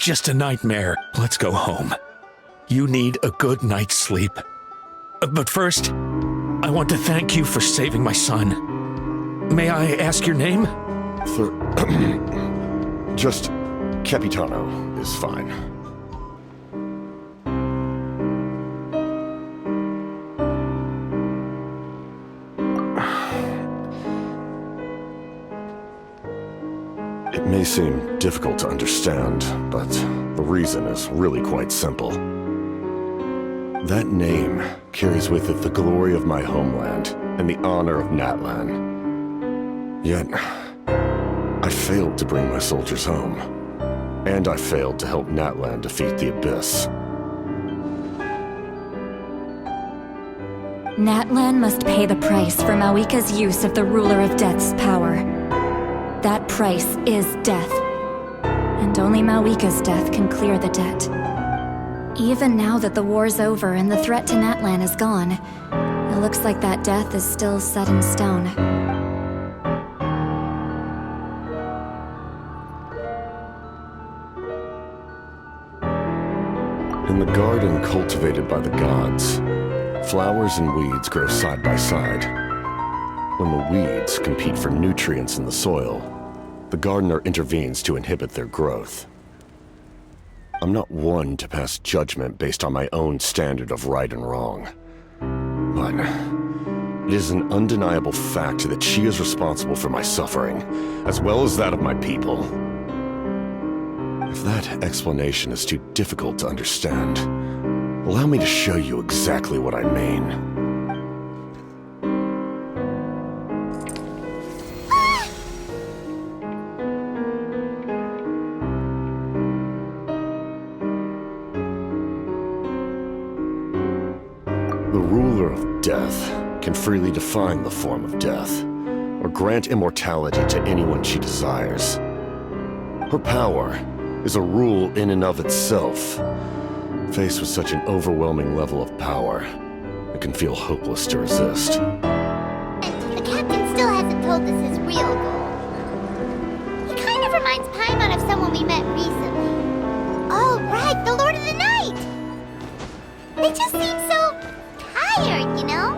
just a nightmare. Let's go home. You need a good night's sleep. But first, I want to thank you for saving my son. May I ask your name? Just Capitano is fine. It may seem difficult to understand, but the reason is really quite simple. That name carries with it the glory of my homeland and the honor of Natlan. Yet, I failed to bring my soldiers home, and I failed to help Natlan defeat the Abyss. Natlan must pay the price for Mawika's use of the Ruler of Death's power. That price is death. And only Mawika's death can clear the debt. Even now that the war's over and the threat to Natlan is gone, it looks like that death is still set in stone. In the garden cultivated by the gods, flowers and weeds grow side by side. When the weeds compete for nutrients in the soil, the gardener intervenes to inhibit their growth. I'm not one to pass judgment based on my own standard of right and wrong. But it is an undeniable fact that she is responsible for my suffering, as well as that of my people. If that explanation is too difficult to understand, allow me to show you exactly what I mean. The ruler of death can freely define the form of death, or grant immortality to anyone she desires. Her power is a rule in and of itself. Faced with such an overwhelming level of power, it can feel hopeless to resist. And the captain still hasn't told us his real goal. He kind of reminds Paimon of someone we met recently. Oh, right, the Lord of the Night! They just seem so tired, you know?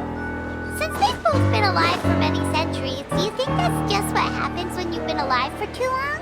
Since they've both been alive for many centuries, do you think that's just what happens when you've been alive for too long?